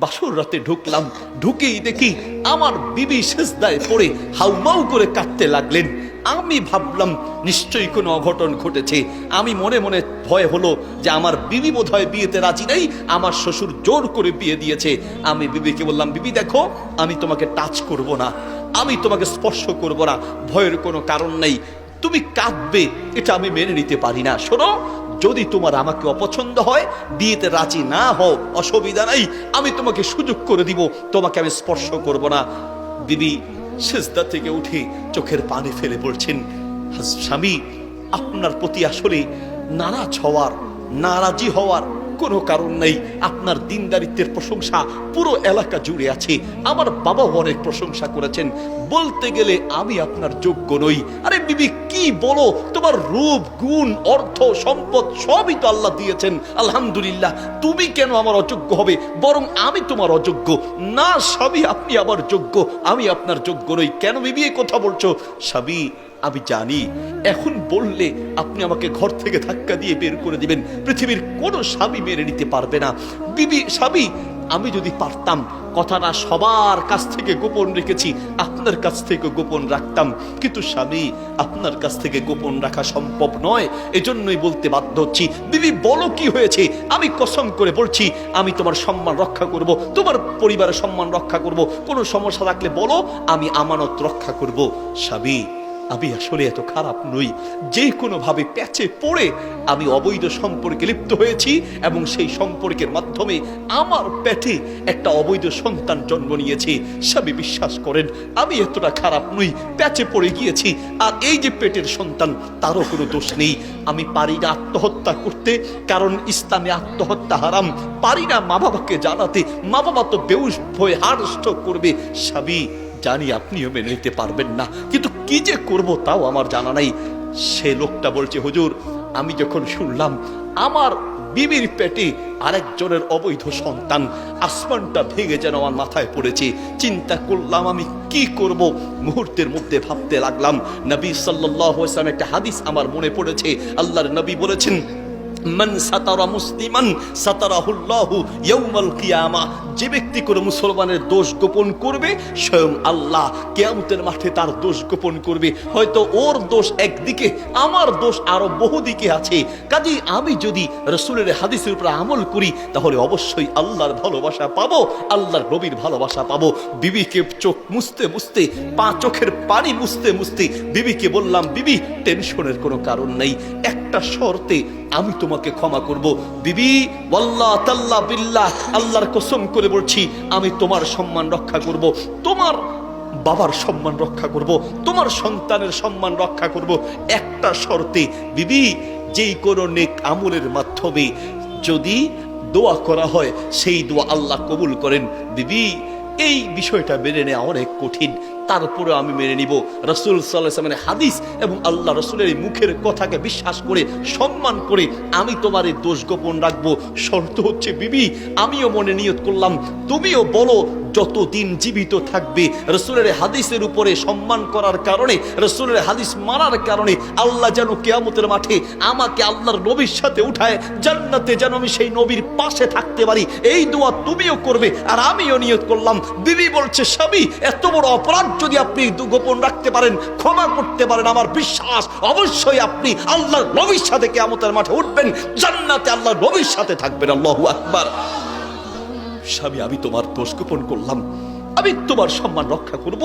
বাসর রাতে ঢুকলাম, ঢুকেই দেখি আমার বিবি সিজদায় পড়ে হাউমাউ করে কাঁদতে লাগলেন। আমি ভাবলাম নিশ্চয়ই কোনো অঘটন ঘটেছে। আমি মনে মনে ভয় হলো যে আমার বিবি বোধহয় বিয়েতে রাজি নাই, আমার শ্বশুর জোর করে বিয়ে দিয়েছে। আমি বিবিকে বললাম, বিবি দেখো, আমি তোমাকে টাচ করব না, আমি তোমাকে স্পর্শ করব না, ভয়ের কোনো কারণ নেই। তুমি কাঁদবে এটা আমি মেনে নিতে পারি না। শোনো, যদি তোমার আমাকে অপছন্দ হয়, বিয়েতে রাজি না হও, অসুবিধা নাই, আমি তোমাকে সুযোগ করে দিব, তোমাকে আমি স্পর্শ করব না। বিবি সিজদা থেকে উঠে চোখের পানি ফেলে বলছেন, স্বামী, আপনার প্রতি আসলে নারাজি হওয়ার কোনো কারণ নেই। আপনার দিনদারিত্বের প্রশংসা পুরো এলাকা জুড়ে আছে, আমার বাবাও অনেক প্রশংসা করেছেন। বলতে গেলে আমি আপনার যোগ্য নই। আরে বিবি কি বলো, তোমার রূপ, গুণ, অর্থ, সম্পদ সবই তো আল্লাহ দিয়েছেন, আলহামদুলিল্লাহ। তুমি কেন আমার অযোগ্য হবে? বরং আমি তোমার অযোগ্য না স্বামী, আপনি আমার যোগ্য, আমি আপনার যোগ্য নই। কেন বিবি এই কথা বলছো? স্বামী, আমি জানি এখন বললে আপনি আমাকে ঘর থেকে ধাক্কা দিয়ে বের করে দিবেন, পৃথিবীর কোনো স্বামী মেনে নিতে পারবে না। বিবি, স্বামী, আমি যদি পারতাম কথাটা সবার কাছ থেকে গোপন রেখেছি, আপনার কাছ থেকে গোপন রাখতাম, কিন্তু স্বামী, আপনার কাছ থেকে গোপন রাখা সম্ভব নয়, এজন্যই বলতে বাধ্য হচ্ছি। বিবি বলো কি হয়েছে? আমি কসম করে বলছি, আমি তোমার সম্মান রক্ষা করব, তোমার পরিবারের সম্মান রক্ষা করব, কোনো সমস্যা থাকলে বলো, আমি আমানত রক্ষা করব। স্বামী, আমি আসলে এত খারাপ নই, যে কোনোভাবে প্যাচে পড়ে আমি অবৈধ সম্পর্কে লিপ্ত হয়েছি এবং সেই সম্পর্কের মাধ্যমে আমার পেটে একটা অবৈধ সন্তান জন্ম নিয়েছে। স্বামী, বিশ্বাস করেন, আমি এতটা খারাপ নই, প্যাচে পড়ে গিয়েছি। আর এই যে পেটের সন্তান, তারও কোনো দোষ নেই। আমি পারি না আত্মহত্যা করতে, কারণ ইসলামে আত্মহত্যা হারাম। পারি না মা বাবাকে জানাতে, মা বাবা তো বেহুশ হয়ে হার্ট স্ট্রোক করবে। স্বামী, জানি আপনিও মেনে নিতে পারবেন না, কিন্তু কি যে করব তাও আমার জানা নাই। সে লোকটা বলছে, হুজুর, আমি যখন শুনলাম আমার বিবির পেটে আরেকজনের অবৈধ সন্তান, আসমানটা ভেঙে যেন আমার মাথায় পড়েছে। চিন্তা করলাম আমি কি করব। মুহূর্তের মধ্যে ভাবতে লাগলাম, নবী সাল্লাল্লাহু আলাইহি ওয়াসাল্লাম একটা হাদিস আমার মনে পড়েছে। আল্লাহর নবী বলেছেন, মান সাতারা মুসলিমান সাতারাহুল্লাহু ইয়াউমাল কিয়ামা, যে ব্যক্তি কোনো মুসলমানের দোষ গোপন করবে, স্বয়ং আল্লাহ কিয়ামতের মাঠে তার দোষ গোপন করবে। হয়তো ওর দোষ একদিকে, আমার দোষ আরো বহুদিকে আছে। কাজেই আমি যদি রাসূলের হাদিসের উপর আমল করি, তাহলে অবশ্যই আল্লাহর ভালোবাসা পাবো, আল্লাহর নবীর ভালোবাসা পাবো। বিবিকে চোখ মুছতে মুছতে, চোখের পানি মুছতে মুছতে বিবিকে বললাম, বিবি, টেনশনের কোনো কারণ নেই, একটা শর্তে আমি তোমাকে ক্ষমা করব। বিবি, ওয়াল্লাহ তাল্লাহ বিল্লাহ, আল্লাহর কসম করে বলছি, আমি তোমার সম্মান রক্ষা করব, তোমার বাবার সম্মান রক্ষা করব, তোমার সন্তানের সম্মান রক্ষা করব, একটা শর্তে। বিবি, যেই কোনো নেক আমলের মাধ্যমে যদি দোয়া করা হয়, সেই দোয়া আল্লাহ কবুল করেন। বিবি, এই বিষয়টা মেনে নেওয়া অনেক কঠিন, তারপরে আমি মেনে নিব। রাসূল সাল্লাল্লাহু আলাইহি ওয়াসাল্লামের হাদিস এবং আল্লাহ রাসূলের মুখের কথাকে বিশ্বাস করে, সম্মান করে আমি তোমার এই দোষ গোপন রাখবো। শর্ত হচ্ছে, বিবি, আমিও মনে নিয়ত করলাম, তুমিও বলো, যতদিন জীবিত থাকবে রাসূলের হাদিসের উপরে সম্মান করার কারণে, রাসূলের হাদিস মানার কারণে আল্লাহ যেন কিয়ামতের মাঠে আমাকে আল্লাহর নবীর সাথে উঠায় জান্নাতে, যেন আমি সেই নবীর পাশে থাকতে পারি। এই দোয়া তুমিও করবে আর আমিও নিয়ত করলাম। বিবি বলছে, স্বামী, এত বড় অপরাধ যদি আপনি গোপন রাখতে পারেন, ক্ষমা করতে পারেন, আমার বিশ্বাস অবশ্যই আপনি আল্লাহর নবীর সাথে কিয়ামতের মাঠে উঠবেন, জান্নাতে আল্লাহর নবীর সাথে থাকবেন। আল্লাহু আকবার। স্বামী, আমি তোমার দোষ গোপন করলাম, আমি তোমার সম্মান রক্ষা করব,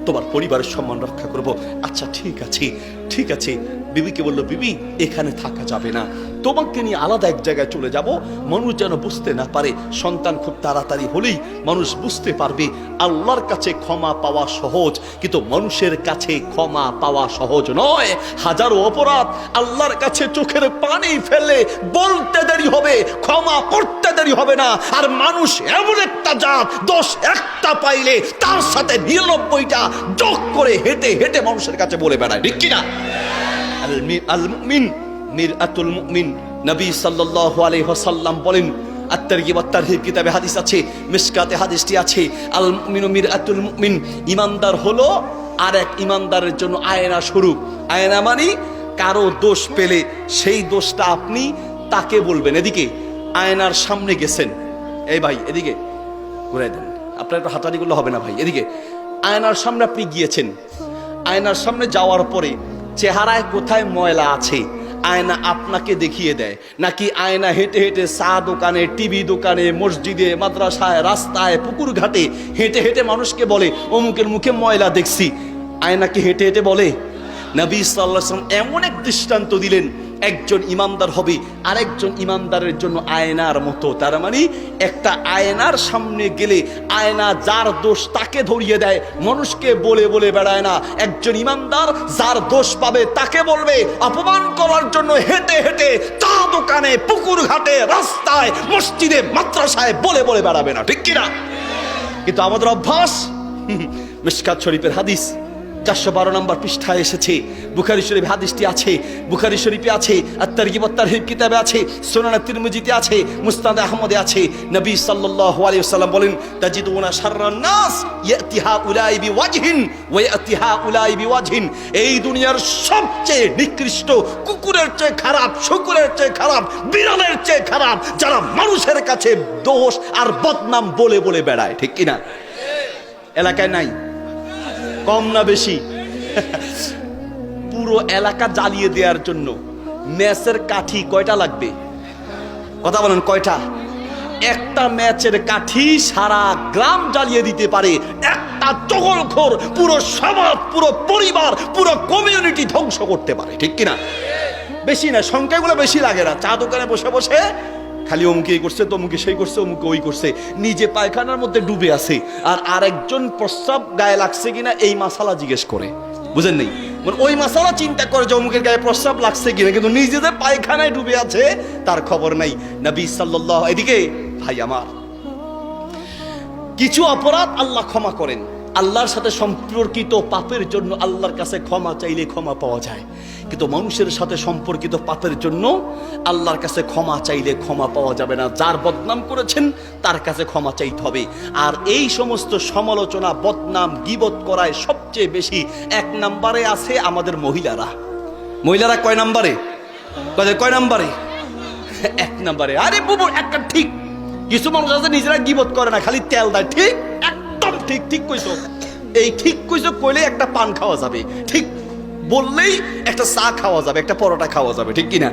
তোমার পরিবারের সম্মান রক্ষা করব। আচ্ছা ঠিক আছে, ঠিক আছে। বিবিকে বলল, বিবি, এখানে থাকা যাবে না, তোমাকে নিয়ে আলাদা এক জায়গায় চলে যাব, মানুষ যেন বুঝতে না পারে। সন্তান খুব তাড়াতাড়ি হলেই মানুষ বুঝতে পারবে। আল্লাহর কাছে ক্ষমা পাওয়া সহজ, কিন্তু মানুষের কাছে ক্ষমা পাওয়া সহজ নয়। হাজারো অপরাধ আল্লাহর কাছে চোখের পানি ফেলে বলতে দেরি হবে, ক্ষমা করতে দেরি হবে না। আর মানুষ এমন একটা জাত, দোষ একটা পাইলে তার সাথে 99টা যোগ করে হেঁটে হেঁটে মানুষের কাছে বলে বেড়ায়, ঠিক কিনা? আল মুমিন মিরআতুল মুমিন, নবী সাল্লাল্লাহু আলাইহি ওয়াসাল্লাম বলেন, আত-তারগিব ওয়াত তারহিব কিতাবে হাদিস আছে, মিশকাতে হাদিসটি আছে, আল মুমিনু মিরআতুল মুমিন, ইমানদার হলো আর এক ইমানদারের জন্য আয়না স্বরূপ। আয়না মানে কারো দোষ পেলে সেই দোষটা আপনি তাকে বলবেন। এদিকে আয়নার সামনে গেছেন, এই ভাই এদিকে, ঘুরাই দেন। আপনার একটু হাতাহাতি করলে হবে না ভাই। এদিকে আয়নার সামনে আপনি গিয়েছেন, আয়নার সামনে যাওয়ার পরে চেহারায় কোথায় ময়লা আছে আয়না আপনাকে দেখিয়ে দেয়, নাকি আয়না হেঁটে হেঁটে চা দোকানে, টিভি দোকানে, মসজিদে, মাদ্রাসায়, রাস্তায়, পুকুর ঘাটে হেঁটে হেঁটে মানুষকে বলে অমুকের মুখে ময়লা দেখছি? আয়নাকে হেঁটে হেঁটে বলে? নবী সাল্লাল্লাহু আলাইহি ওয়াসাল্লাম এমন এক দৃষ্টান্ত দিলেন, একজন ইমানদার হবে আরেকজন ইমানদারের জন্য আয়নার মতো। তার মানে একটা আয়নার সামনে গেলে আয়না যার দোষ তাকে ধরিয়ে দেয়, মানুষকে বলে বলে বেড়ায় না। একজন ইমানদার যার দোষ পাবে তাকে বলবে, অপমান করার জন্য হেঁটে হেঁটে চা দোকানে, পুকুর ঘাটে, রাস্তায়, মসজিদে, মাদ্রাসায় বলে বলে বেড়াবে না, ঠিক কিনা? কিন্তু আমাদের অভ্যাস, মিশকাত শরীফের হাদিস 412 নম্বর পৃষ্ঠায় এসেছে, বুখারী শরীফ হাদিসটি আছে, বুখারী শরীফে আছে, আত-তারগিব ওয়াত-তারহিব কিতাবে আছে, সুনান তিরমিজিতে আছে, মুসনাদ আহমদে আছে। নবী সাল্লাল্লাহু আলাইহি ওয়াসাল্লাম বলেন, তাজিদুনা শাররান নাস ইয়াতি হাউলাই বিওয়াজহিন ওয়া ইয়াতি হাউলাই বিওয়াজহিন। এই দুনিয়ার সবচেয়ে নিকৃষ্ট, কুকুরের চেয়ে খারাপ, শুকুরের চেয়ে খারাপ, বিড়ালের চেয়ে খারাপ যারা মানুষের কাছে দোষ আর বদনাম বলে বলে বেড়ায়, ঠিক কিনা? এলাকায় নাই? কম না বেশি? পুরো এলাকা জ্বালিয়ে দেওয়ার জন্য ম্যাচের কাঠি কয়টা লাগবে? কথা বলেন, কয়টা? একটা ম্যাচের কাঠি সারা গ্রাম জ্বালিয়ে দিতে পারে। একটা চগলখোর পুরো সমাজ, পুরো পরিবার, পুরো কমিউনিটি ধ্বংস করতে পারে, ঠিক কিনা? বেশি না, সংখ্যাগুলো বেশি লাগে না। চা দোকানে বসে বসে খালি অমুকে এই করছে, তমুকে সেই করছে, অমুকে ওই করছে, নিজে পায়খানার মধ্যে ডুবে আছে, আর আরেকজন প্রস্রাব গায়ে লাগছে কিনা এই মাসালা জিজ্ঞেস করে। বুঝেন নেই? মানে ওই মাসালা চিন্তা করে যে অমুকের গায়ে প্রস্রাব লাগছে কিনা, কিন্তু নিজে যে পায়খানায় ডুবে আছে তার খবর নাই। নবী সাল্লাল্লাহু, এদিকে ভাই আমার, কিছু অপরাধ আল্লাহ ক্ষমা করেন। আল্লাহর সাথে সম্পর্কিত পাপের জন্য আল্লাহর কাছে ক্ষমা চাইলে ক্ষমা পাওয়া যায়, কিন্তু মানুষের সাথে সম্পর্কিত পাপের জন্য আল্লাহর কাছে ক্ষমা চাইলে ক্ষমা পাওয়া যাবে না। যার বদনাম করেছেন তার কাছে ক্ষমা চাইতে হবে। আর এই সমস্ত সমালোচনা, বদনাম, গীবত করায় সবচেয়ে বেশি 1 নম্বরে আছে আমাদের মহিলারা। মহিলারা কয় নম্বরে? কয় নম্বরে? 1 নম্বরে। আরে বুবু, একটা ঠিক, কিছু মানুষ আছে নিজেরা গীবত করে না, খালি তেল দেয়। ঠিক, একদম ঠিক, ঠিক কইছো। এই ঠিক কইছো কইলে একটা পান খাওয়া যাবে, ঠিক বললেই একটা চা খাওয়া যাবে, একটা পরোটা খাওয়া যাবে, ঠিক কিনা?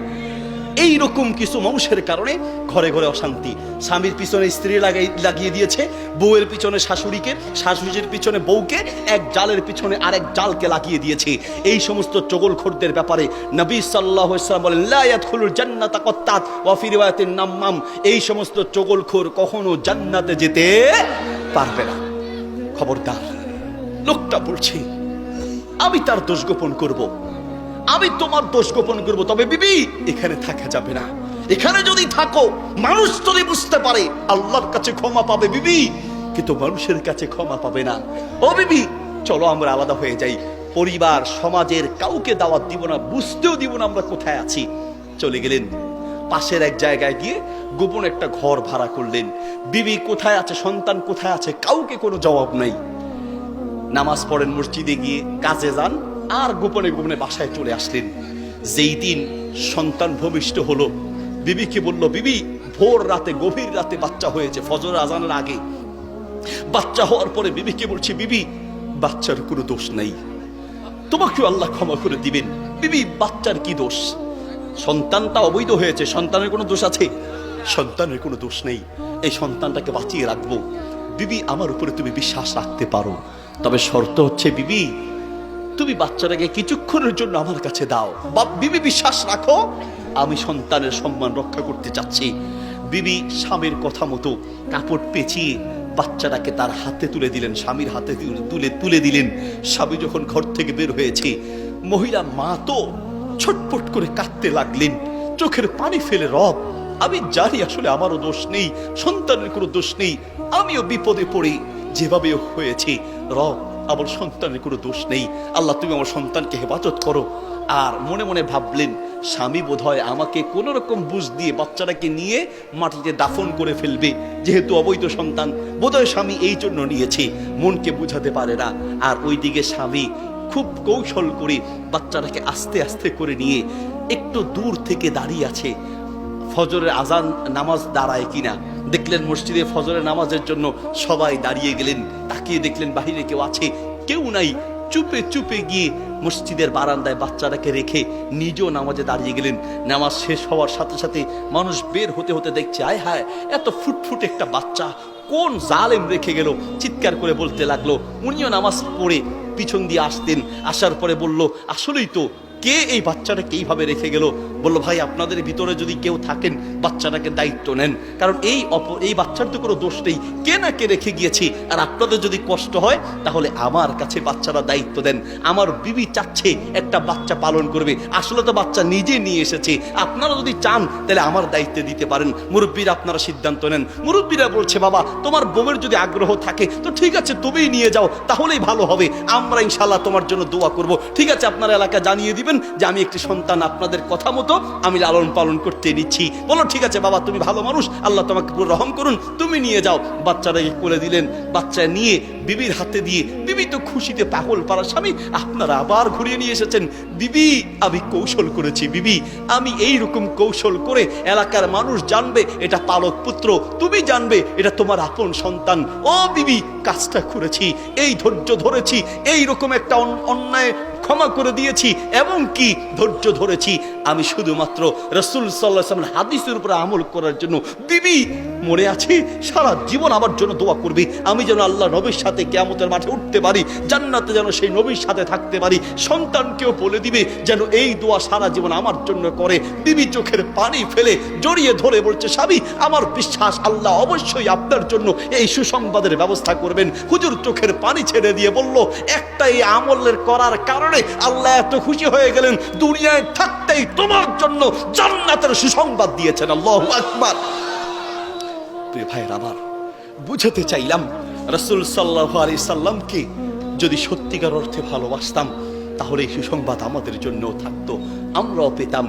এইরকম কিছু মানুষের কারণে ঘরে ঘরে অশান্তি। স্বামীর পিছনে স্ত্রী লাগিয়ে দিয়েছে, বউয়ের পিছনে শাশুড়িকে, শাশুড়ির পিছনে বউকে, এক জালের পিছনে আরেক জালকে লাগিয়ে দিয়েছে। এই সমস্ত চগলখোরদের ব্যাপারে নবী সাল্লাল্লাহু আলাইহি ওয়াসাল্লাম বলেন, লা ইয়াদখুলুল জান্নাতা কাত্তাত ওয়া ফি রিওয়ায়াতিন নাম্মাম। এই সমস্ত চগলখোর কখনো জান্নাতে যেতে পারবে না। খবরদার, লোকটা বলছে আমি তার দোষ গোপন করব, আমি তোমার দোষ গোপন করব, তবে বিবি এখানে থাকা যাবে না। এখানে যদি থাকো, মানুষ যদি বুঝতে পারে, আল্লাহর কাছে ক্ষমা পাবে বিবি, কিন্তু মানুষের কাছে ক্ষমা পাবে না। ও বিবি, চলো আমরা আলাদা হয়ে যাই। পরিবার, সমাজের কাউকে দাওয়াত দিব না, বুঝতেও দিব না আমরা কোথায় আছি। চলে গেলেন পাশের এক জায়গায় গিয়ে গোপন একটা ঘর ভাড়া করলেন। বিবি কোথায় আছে, সন্তান কোথায় আছে, কাউকে কোনো জবাব নাই। নামাজ পড়েন, মসজিদে গিয়ে কাজে যান, আর গোপনে গোপনে বাসায় চলে আসলেন। যেই দিন সন্তান ভূমিষ্ঠ হলো, বিবিকে বলল, বিবি ভোর রাতে, গভীর রাতে বাচ্চা হয়েছে, ফজর আজানের আগে বাচ্চা হওয়ার পরে বিবিকে বলছি, বিবি বাচ্চার কোনো দোষ নাই, তোমাকেও আল্লাহ ক্ষমা করে দিবেন। বিবি, বাচ্চার কি দোষ? সন্তানটা অবৈধ হয়েছে, সন্তানের কোনো দোষ আছে? সন্তানের কোনো দোষ নেই, এই সন্তানটাকে বাঁচিয়ে রাখবো। বিবি, আমার উপরে তুমি বিশ্বাস রাখতে পারো, তবে শর্ত হচ্ছে বিবি তুমি বাচ্চাটাকে কিছুক্ষণের জন্য আমার কাছে দাও। বিবি, বিশ্বাস রাখো, আমি সন্তানের সম্মান রক্ষা করতে চাচ্ছি। বিবি স্বামীর কথা মতো কাপড় পেঁচিয়ে বাচ্চাটাকে তার হাতে তুলে দিলেন, স্বামীর হাতে তুলে দিলেন। স্বামী যখন ঘর থেকে বের হয়েছে, মহিলা মা তো ছটফট করে কাঁদতে লাগলেন, চোখের পানি ফেলে, রব আমি জানি আসলে আমারও দোষ নেই, সন্তানের কোনো দোষ নেই, আমিও বিপদে পড়ে যেভাবে হয়েছে, রব আমার সন্তানের কোনো দোষ নেই, আল্লাহ তুমি আমার সন্তানকে হেফাজত করো। আর মনে মনে ভাবলেন, স্বামী বোধহয় আমাকে কোন রকম বুঝ দিয়ে বাচ্চাটাকে নিয়ে মাটিতে দাফন করে ফেলবে, যেহেতু অবৈধ সন্তান, বোধহয় স্বামী এই জন্য নিয়েছে, মনকে বুঝাতে পারে না। আর ওইদিকে স্বামী খুব কৌশল করে বাচ্চাটাকে আস্তে আস্তে করে নিয়ে একটু দূর থেকে দাঁড়িয়ে আছে, ফজরের আজান নামাজ দাঁড়ায় কিনা। দেখলেন মসজিদে ফজরের নামাজের জন্য সবাই দাঁড়িয়ে গেলেন, তাকিয়ে দেখলেন বাহিরে কেউ আছে, কেউ নাই। চুপে চুপে গিয়ে মসজিদের বারান্দায় বাচ্চাটাকে রেখে নিজেও নামাজে দাঁড়িয়ে গেলেন। নামাজ শেষ হওয়ার সাথে সাথে মানুষ বের হতে হতে দেখছে, আয় হায়, এত ফুটফুট একটা বাচ্চা কোন জালেম রেখে গেল। চিৎকার করে বলতে লাগলো। উনিও নামাজ পড়ে পিছন দিয়ে আসতেন, আসার পরে বলল, আসলেই তো, কে এই বাচ্চাটাকে এইভাবে রেখে গেল? বললো, ভাই আপনাদের ভিতরে যদি কেউ থাকেন বাচ্চাটাকে দায়িত্ব নেন, কারণ এই বাচ্চার তো কোনো দোষ নেই, কে না কে রেখে গিয়েছি। আর আপনাদের যদি কষ্ট হয় তাহলে আমার কাছে বাচ্চারা দায়িত্ব দেন। আমার বিবি চাচ্ছে একটা বাচ্চা পালন করবে, আসলে তো বাচ্চা নিজে নিয়ে এসেছে, আপনারা যদি চান তাহলে আমার দায়িত্বে দিতে পারেন। মুরব্বীরা আপনারা সিদ্ধান্ত নেন। মুরব্বীরা বলছে, বাবা তোমার বউয়ের যদি আগ্রহ থাকে তো ঠিক আছে, তুমিই নিয়ে যাও, তাহলেই ভালো হবে, আমরা ইনশাল্লাহ তোমার জন্য দোয়া করব। ঠিক আছে, আপনার এলাকা জানিয়ে দিবেন যে আমি একটি সন্তান আপনাদের কথা মতো আমি লালন পালন করতে নিচ্ছি। বলো, ঠিক আছে বাবা, তুমি ভালো মানুষ, আল্লাহ তোমাকে পুরো রহম করুন, তুমি নিয়ে যাও। বাচ্চাটাকে কোলে দিলেন, বাচ্চা নিয়ে বিবির হাতে দিয়ে, বিবি তো খুশিতে পাগল পারা। স্বামী আপনারা আবার ঘুরিয়ে নিয়ে এসেছেন। বিবি, আমি কৌশল করেছি, বিবি আমি এই রকম কৌশল করে এলাকার মানুষ জানবে এটা পালক পুত্র, তুমি জানবে এটা তোমার আপন সন্তান। ও বিবি, কাজটা করেছি, এই ধৈর্য ধরেছি, এই রকম একটা অন্যায় ক্ষমা করে দিয়েছি, এবং কি ধৈর্য ধরেছি আমি শুধুমাত্র রাসূল সাল্লাল্লাহু আলাইহি ওয়াসাল্লামের হাদিসের উপর আমল করার জন্য। বিবি মনে আছে, সারা জীবন আমার জন্য দোয়া করবে, আমি যেন আল্লাহ নবীর সাথে কিয়ামতের মাঠে উঠতে পারি, জান্নাতে যেন সেই নবীর সাথে থাকতে পারি। সন্তানকেও বলে দিবে যেন এই দোয়া সারা জীবন আমার জন্য করে। বিবি চোখের পানি ফেলে জড়িয়ে ধরে বলছে, স্বামী আমার বিশ্বাস আল্লাহ অবশ্যই আপনার জন্য এই সুসংবাদের ব্যবস্থা করবেন। হুজুর চোখের পানি ছেড়ে দিয়ে বলল, একটা এই আমলের করার কারণে আল্লাহ এত খুশি হয়ে গেলেন, দুনিয়ায় থাকতেই তোমার জন্য জান্নাতের সুসংবাদ দিয়েছেন। আল্লাহু আকবার। প্রিয় ভাইয়ের আমার, বুঝাতে চাইলাম রাসূল সাল্লাল্লাহু আলাইহি সাল্লামকে যদি সত্যিকার অর্থে ভালোবাসতাম তাহলে এই সুসংবাদ আমাদের জন্য থাকতো, আমরাও পেতাম।